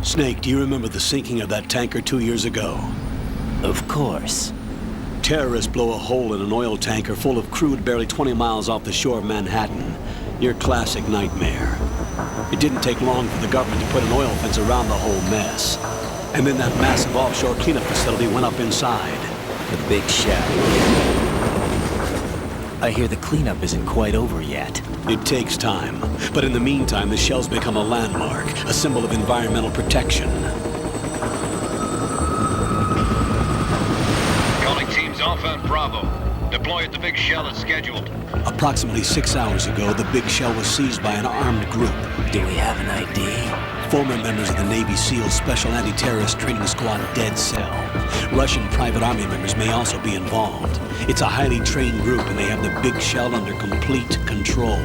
Snake, do you remember the sinking of that tanker 2 years ago? Of course. Terrorists blow a hole in an oil tanker full of crude barely 20 miles off the shore of Manhattan. Your classic nightmare. It didn't take long for the government to put an oil fence around the whole mess. And then that massive offshore cleanup facility went up inside. The big shell. I hear the cleanup isn't quite over yet. It takes time. But in the meantime, the shell's become a landmark, a symbol of environmental protection. Calling teams Alpha and Bravo. Deploy at the big shell as scheduled. Approximately 6 hours ago, the big shell was seized by an armed group. Do we have an ID? Former members of the Navy SEAL Special Anti-Terrorist Training Squad Dead Cell. Russian private army members may also be involved. It's a highly trained group and they have the big shell under complete control.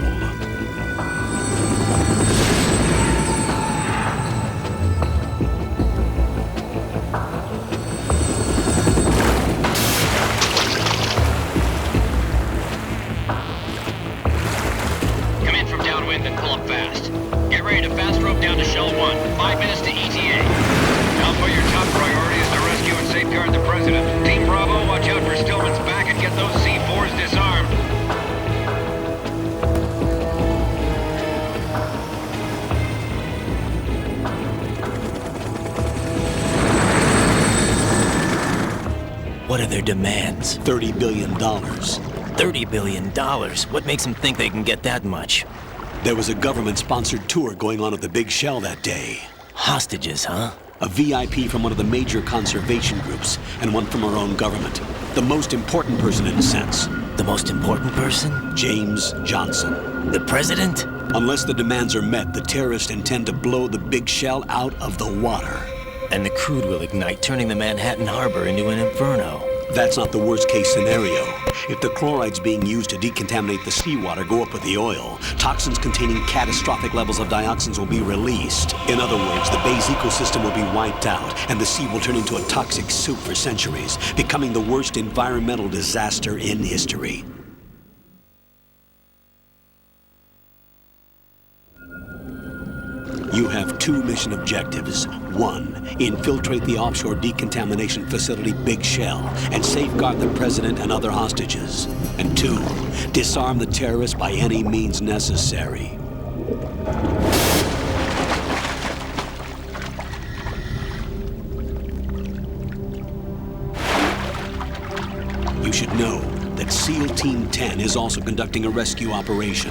Come in from downwind and pull up fast. Get ready to fast rope down to Shell 1. 5 minutes to ETA. Alpha, your top priority is to rescue and safeguard the President. Team Bravo, watch out for Stillman's back and get those C4s disarmed. What are their demands? $30 billion. $30 billion? What makes them think they can get that much? There was a government-sponsored tour going on at the big shell that day. Hostages, huh? A VIP from one of the major conservation groups, and one from our own government. The most important person in a sense. The most important person? James Johnson. The president? Unless the demands are met, the terrorists intend to blow the big shell out of the water. And the crude will ignite, turning the Manhattan Harbor into an inferno. That's not the worst-case scenario. If the chlorides being used to decontaminate the seawater go up with the oil, toxins containing catastrophic levels of dioxins will be released. In other words, the bay's ecosystem will be wiped out, and the sea will turn into a toxic soup for centuries, becoming the worst environmental disaster in history. You have 2 mission objectives. 1, infiltrate the offshore decontamination facility Big Shell and safeguard the president and other hostages. And 2, disarm the terrorists by any means necessary. You should know that SEAL Team 10 is also conducting a rescue operation.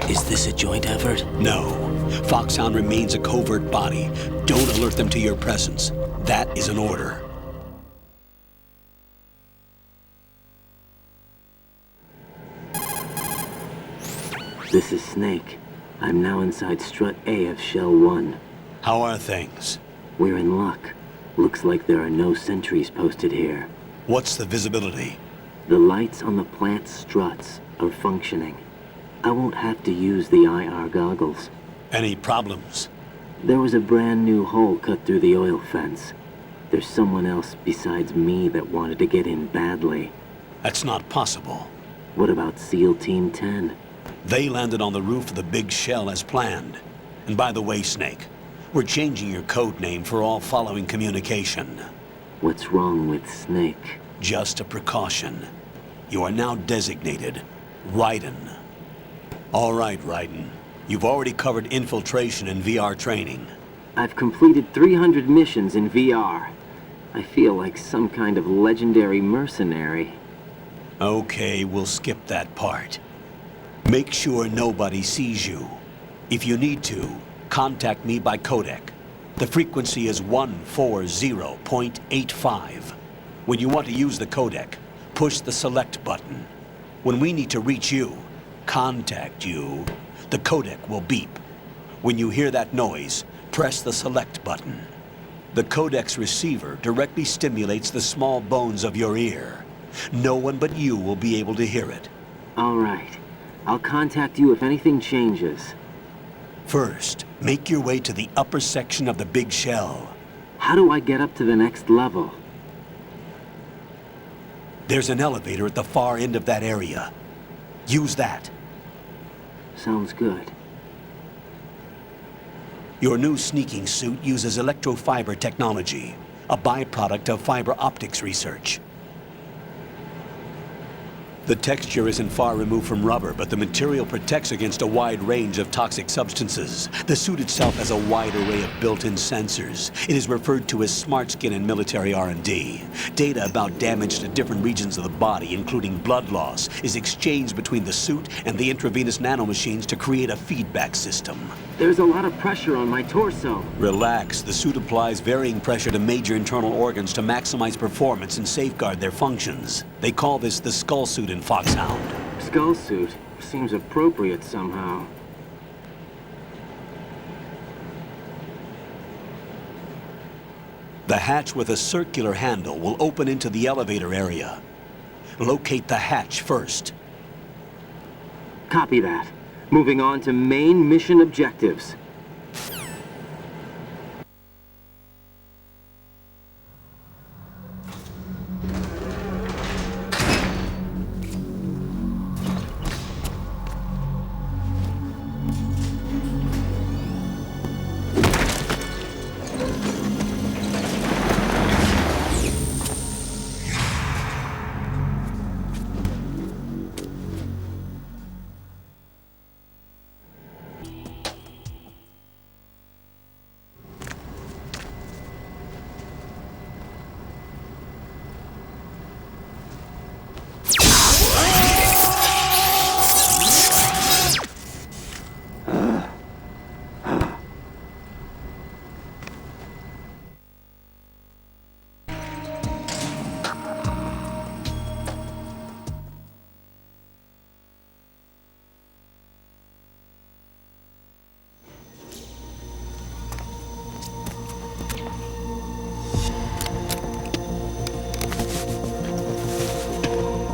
Is this a joint effort? No. Foxhound remains a covert body. Don't alert them to your presence. That is an order. This is Snake. I'm now inside Strut A of Shell 1. How are things? We're in luck. Looks like there are no sentries posted here. What's the visibility? The lights on the plant's struts are functioning. I won't have to use the IR goggles. Any problems? There was a brand new hole cut through the oil fence. There's someone else besides me that wanted to get in badly. That's not possible. What about SEAL Team 10? They landed on the roof of the Big Shell as planned. And by the way, Snake, we're changing your code name for all following communication. What's wrong with Snake? Just a precaution. You are now designated Raiden. All right, Raiden. You've already covered infiltration and VR training. I've completed 300 missions in VR. I feel like some kind of legendary mercenary. Okay, we'll skip that part. Make sure nobody sees you. If you need to, contact me by codec. The frequency is 140.85. When you want to use the codec, push the select button. When we need to reach you, contact you, the codec will beep. When you hear that noise, press the select button. The codec's receiver directly stimulates the small bones of your ear. No one but you will be able to hear it. All right. I'll contact you if anything changes. First, make your way to the upper section of the Big Shell. How do I get up to the next level? There's an elevator at the far end of that area. Use that. Sounds good. Your new sneaking suit uses electrofiber technology, a byproduct of fiber optics research. The texture isn't far removed from rubber, but the material protects against a wide range of toxic substances. The suit itself has a wide array of built-in sensors. It is referred to as smart skin in military R&D. Data about damage to different regions of the body, including blood loss, is exchanged between the suit and the intravenous nanomachines to create a feedback system. There's a lot of pressure on my torso. Relax. The suit applies varying pressure to major internal organs to maximize performance and safeguard their functions. They call this the skull suit in Foxhound. Skull suit seems appropriate somehow. The hatch with a circular handle will open into the elevator area. Locate the hatch first. Copy that. Moving on to main mission objectives.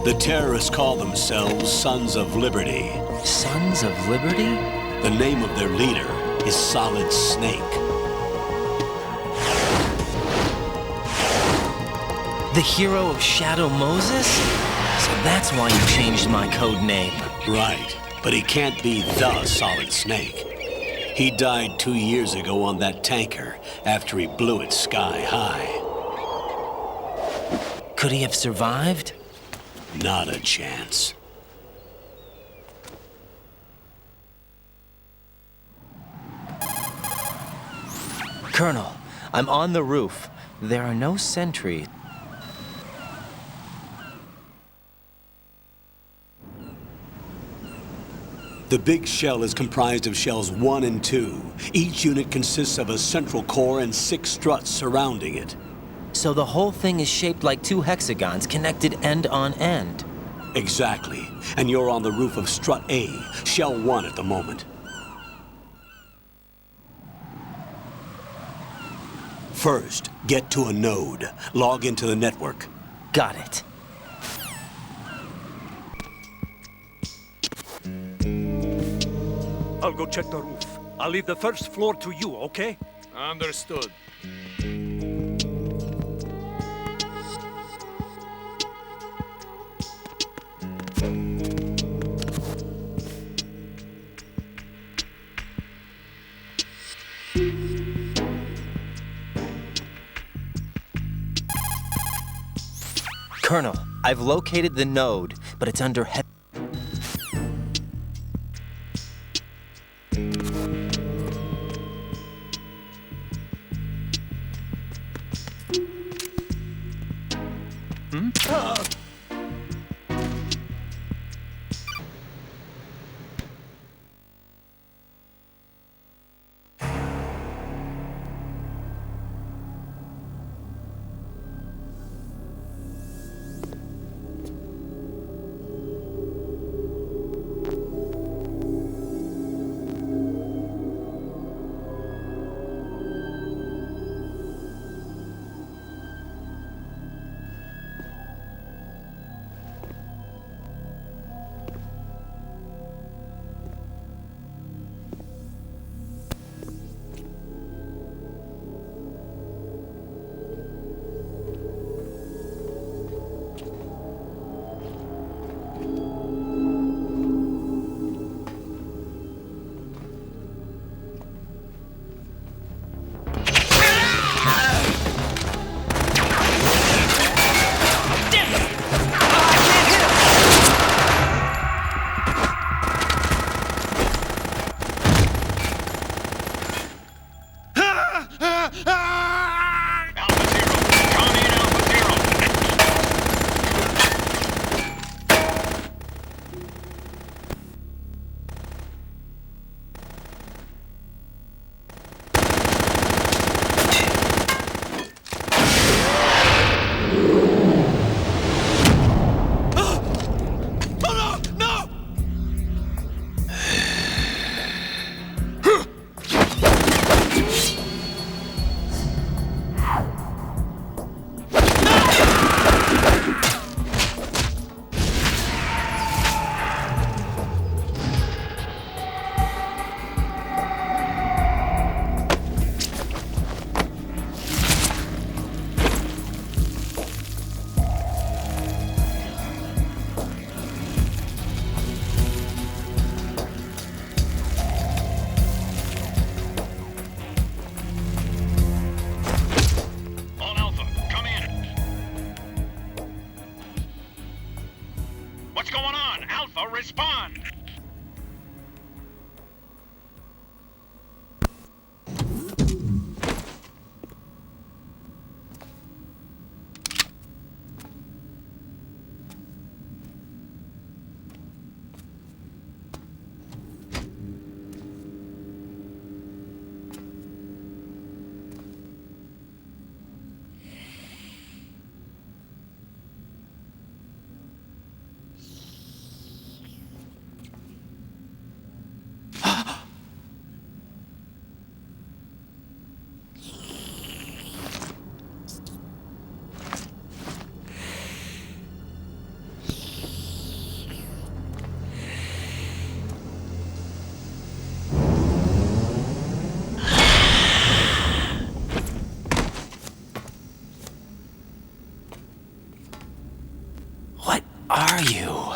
The terrorists call themselves Sons of Liberty. Sons of Liberty? The name of their leader is Solid Snake. The hero of Shadow Moses? So that's why you changed my code name. Right, but he can't be the Solid Snake. He died 2 years ago on that tanker after he blew it sky high. Could he have survived? Not a chance. Colonel, I'm on the roof. There are no sentries. The big shell is comprised of shells 1 and 2. Each unit consists of a central core and 6 struts surrounding it. So the whole thing is shaped like 2 hexagons connected end on end. Exactly. And you're on the roof of strut A, shell 1 at the moment. First, get to a node. Log into the network. Got it. I'll go check the roof. I'll leave the first floor to you, okay? Understood. Colonel, I've located the node, but it's under What's going on? Alpha, respond! What are you?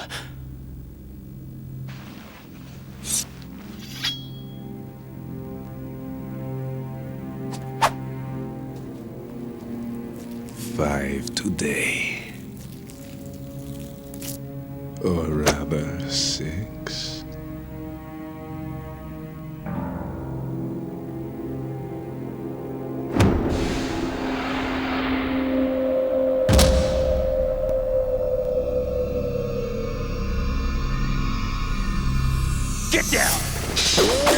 Five today. Or rather, 6. Get down!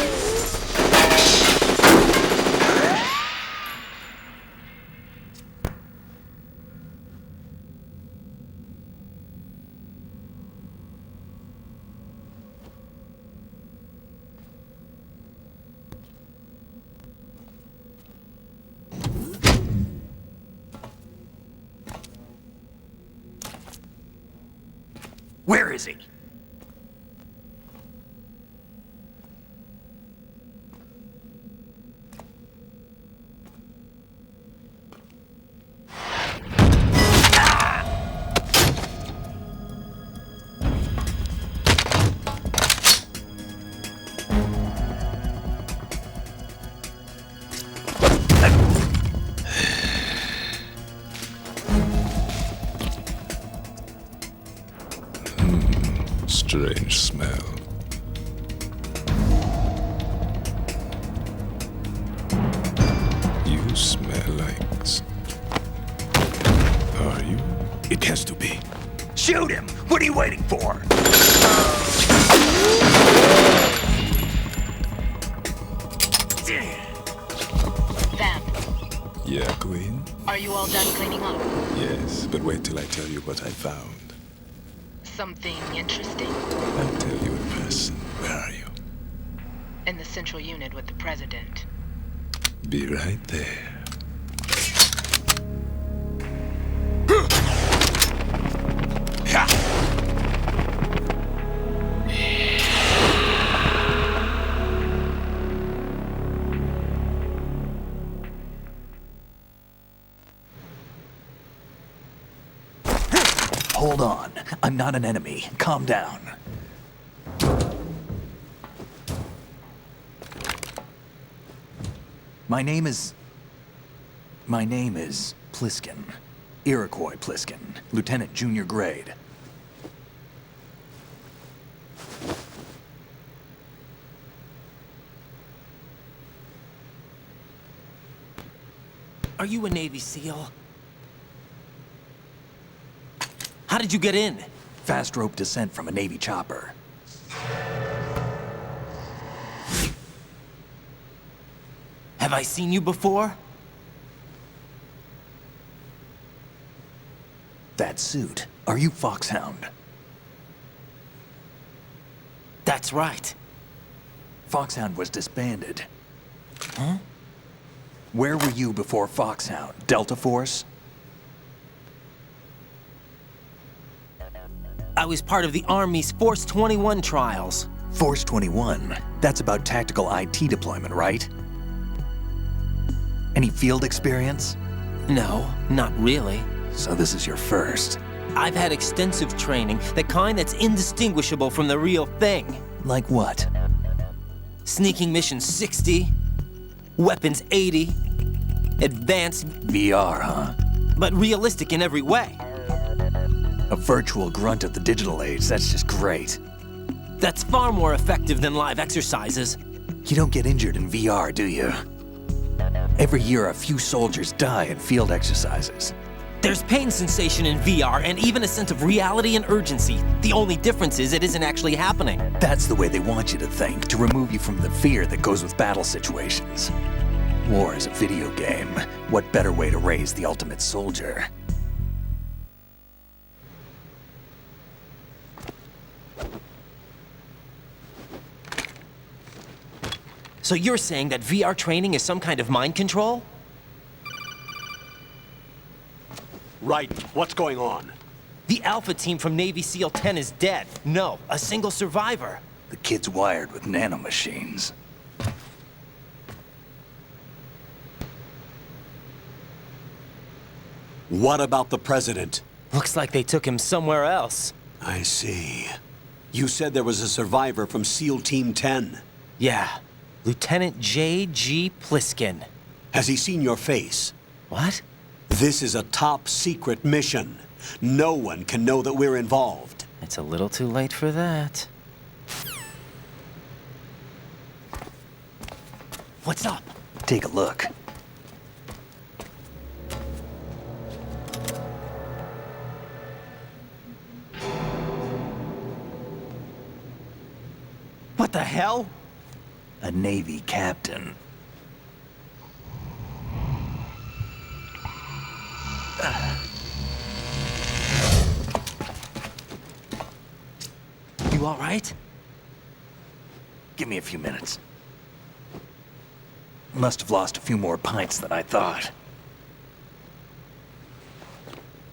Where is he? Strange smell. You smell like... Are you? It has to be. Shoot him! What are you waiting for? Vamp, Yeah, Queen? are you all done cleaning up? Yes, but wait till I tell you what I found. Something interesting? I'll tell you in person. Where are you? In the central unit with the president. Be right there. Hold on. I'm not an enemy. Calm down. My name is Pliskin. Iroquois Pliskin. Lieutenant junior grade. Are you a Navy SEAL? How did you get in? Fast rope descent from a Navy chopper. Have I seen you before? That suit. Are you Foxhound? That's right. Foxhound was disbanded. Huh? Where were you before Foxhound? Delta Force? I was part of the Army's Force 21 trials. Force 21? That's about tactical IT deployment, right? Any field experience? No, not really. So this is your first. I've had extensive training, the kind that's indistinguishable from the real thing. Like what? Sneaking mission 60, weapons 80, advanced, VR, huh? but realistic in every way. A virtual grunt of the digital age, that's just great. That's far more effective than live exercises. You don't get injured in VR, do you? Every year, a few soldiers die in field exercises. There's pain sensation in VR and even a sense of reality and urgency. The only difference is it isn't actually happening. That's the way they want you to think, to remove you from the fear that goes with battle situations. War is a video game. What better way to raise the ultimate soldier? So you're saying that VR training is some kind of mind control? Right. What's going on? The Alpha team from Navy SEAL 10 is dead. No, a single survivor. The kid's wired with nanomachines. What about the president? Looks like they took him somewhere else. I see. You said there was a survivor from SEAL Team 10. Yeah, Lieutenant J.G. Pliskin. Has he seen your face? What? This is a top secret mission. No one can know that we're involved. It's a little too late for that. What's up? Take a look. What the hell? A Navy captain. You all right? Give me a few minutes. Must have lost a few more pints than I thought.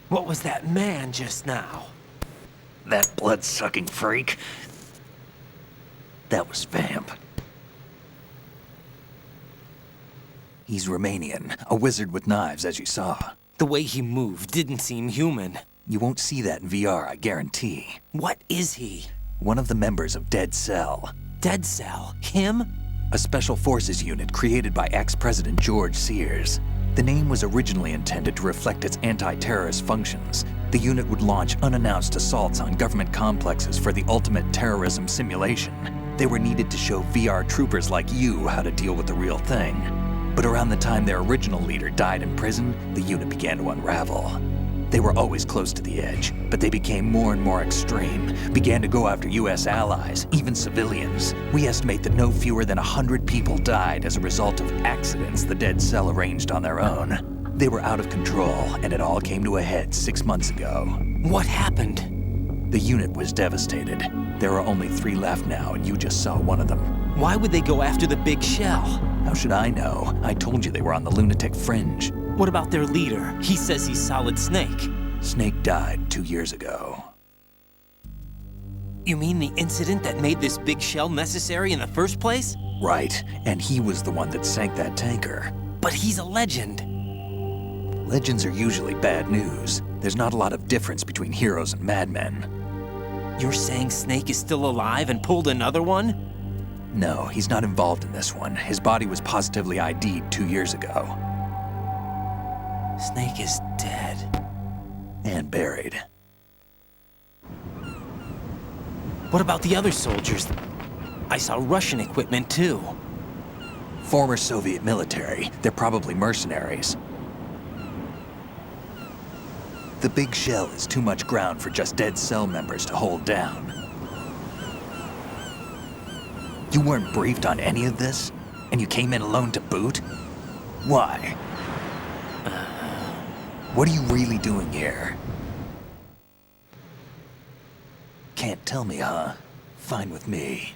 What was that man just now? That blood-sucking freak? That was Vamp. He's Romanian, a wizard with knives, as you saw. The way he moved didn't seem human. You won't see that in VR, I guarantee. What is he? One of the members of Dead Cell. Dead Cell? Him? A special forces unit created by ex-President George Sears. The name was originally intended to reflect its anti-terrorist functions. The unit would launch unannounced assaults on government complexes for the ultimate terrorism simulation. They were needed to show VR troopers like you how to deal with the real thing. But around the time their original leader died in prison, the unit began to unravel. They were always close to the edge, but they became more and more extreme, began to go after US allies, even civilians. We estimate that no fewer than 100 people died as a result of accidents the Dead Cell arranged on their own. They were out of control, and it all came to a head 6 months ago. What happened? The unit was devastated. There are only 3 left now, and you just saw one of them. Why would they go after the big shell? How should I know? I told you they were on the lunatic fringe. What about their leader? He says he's Solid Snake. Snake died 2 years ago. You mean the incident that made this big shell necessary in the first place? Right, and he was the one that sank that tanker. But he's a legend. Legends are usually bad news. There's not a lot of difference between heroes and madmen. You're saying Snake is still alive and pulled another one? No, he's not involved in this one. His body was positively ID'd 2 years ago. Snake is dead. And buried. What about the other soldiers? I saw Russian equipment too. Former Soviet military. They're probably mercenaries. The big shell is too much ground for just Dead Cell members to hold down. You weren't briefed on any of this? And you came in alone to boot? Why? What are you really doing here? Can't tell me, huh? Fine with me.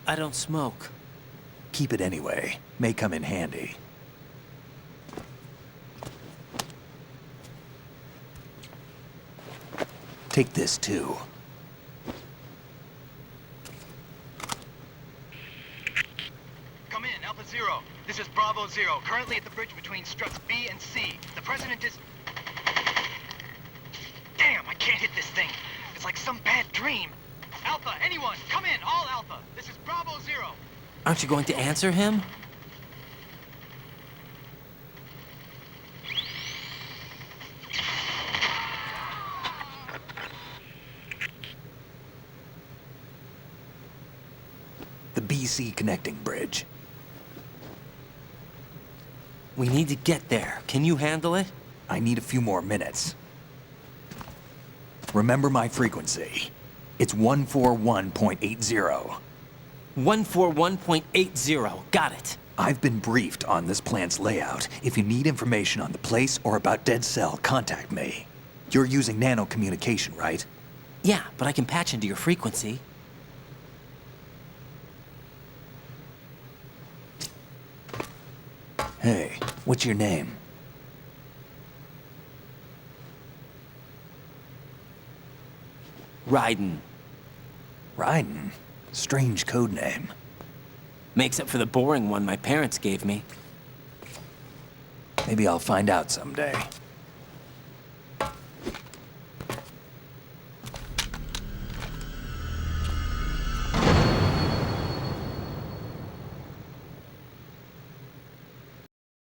I don't smoke. Keep it anyway. May come in handy. Take this too. Come in, Alpha Zero. This is Bravo Zero, currently at the bridge between struts B and C. The President is... Damn, I can't hit this thing. It's like some bad dream. Alpha, anyone, come in, all Alpha. This is Bravo Zero. Aren't you going to answer him? BC connecting bridge. We need to get there. Can you handle it? I need a few more minutes. Remember my frequency. It's 141.80. 141.80. Got it. I've been briefed on this plant's layout. If you need information on the place or about Dead Cell, contact me. You're using nano communication, right? Yeah, but I can patch into your frequency. Hey, what's your name? Raiden. Raiden. Strange code name. Makes up for the boring one my parents gave me. Maybe I'll find out someday.